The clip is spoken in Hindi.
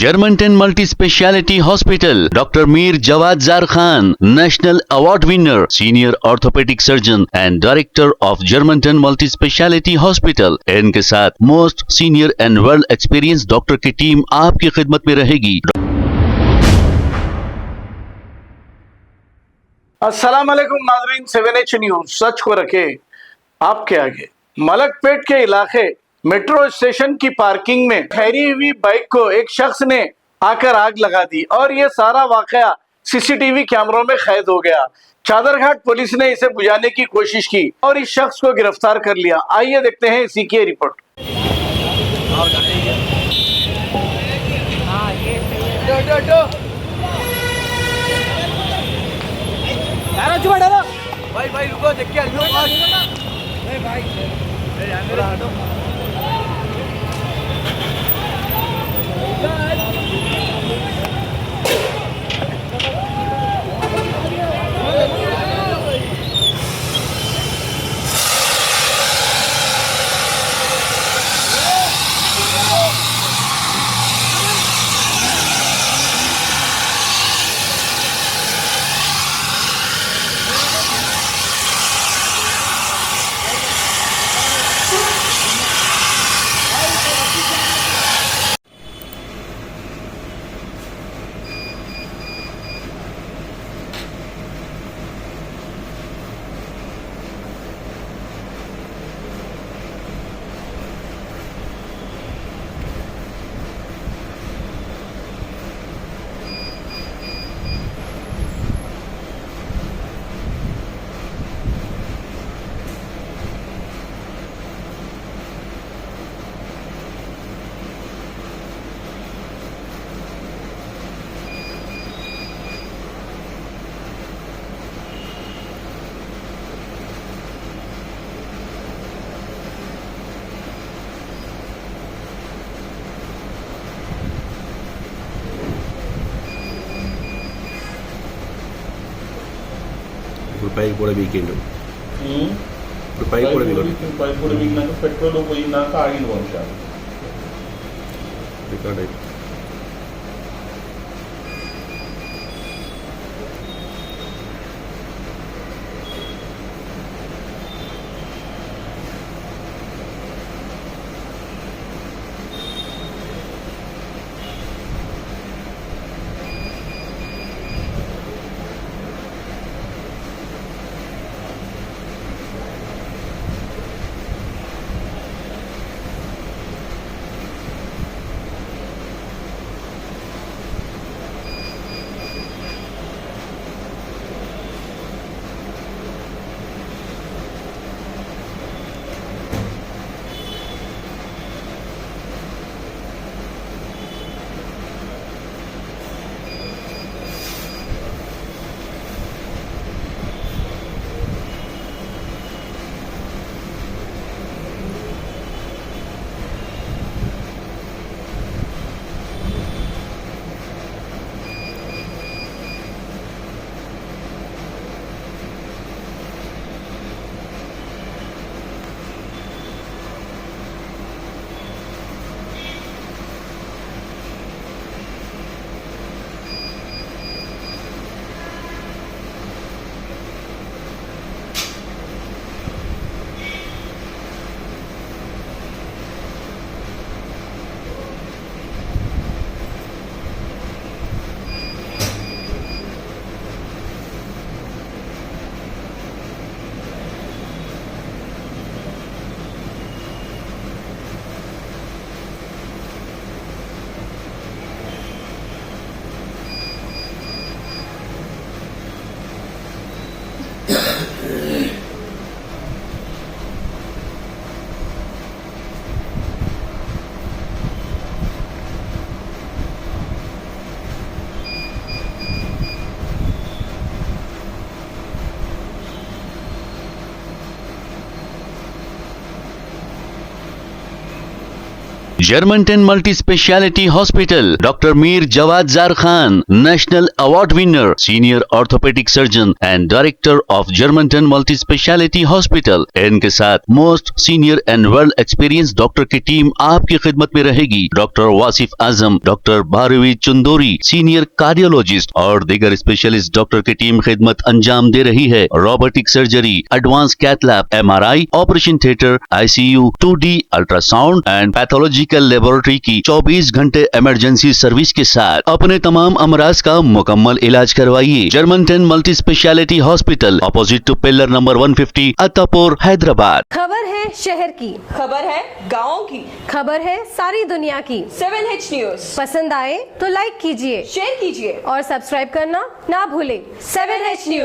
Germantown Multi Speciality Hospital, Dr. Mir Jawad Zar Khan, National Award winner, Senior Orthopedic Surgeon and Director of Germantown Multi Speciality Hospital. इनके साथ most senior and well experience doctor की टीम आपकी खिदमत में रहेगी। अस्सलाम वालेकुम नाजरीन, 7H न्यूज सच को रखे आपके आगे। मलकपेट के इलाके मेट्रो स्टेशन की पार्किंग में ठहरी हुई बाइक को एक शख्स ने आकर आग लगा दी और ये सारा वाकया सीसीटीवी कैमरों में कैद हो गया। चादरघाट पुलिस ने इसे बुझाने की कोशिश की और इस शख्स को गिरफ्तार कर लिया। आइए देखते हैं इसी की रिपोर्ट। भाई भाई रुको, देख के भाई ఇప్పుడు పైకి కూడా వీకెండ్ ఇప్పుడు పైకి కూడా వీకెండ్ పెట్రోల్ పోయినాక ఆగిన వంశాలు రికార్డ్ అయితే Germanton multi speciality hospital, doctor Mir Jawad Zar Khan, national award winner, senior orthopaedic surgeon and director of Germanton multi speciality hospital. इनके साथ most senior and well experience doctor की टीम आपकी खिदमत में रहेगी। Doctor Wasif Azam, doctor Bharvi Chandori, senior cardiologist और दीगर स्पेशलिस्ट डॉक्टर की टीम खिदमत अंजाम दे रही है। Robotic surgery, advance cath lab, MRI, operation theatre, ICU, 2D ultrasound and pathological laboratory की 24 घंटे इमरजेंसी सर्विस के साथ अपने तमाम अमराज का मुकम्मल इलाज करवाइए। Germanten multi speciality hospital, opposite to pillar number 150, Attapur, Hyderabad. खबर है शहर की, खबर है गाँव की, खबर है सारी दुनिया की। 7H न्यूज पसंद आए तो लाइक कीजिए, शेयर कीजिए और सब्सक्राइब करना ना भूलें। 7H news.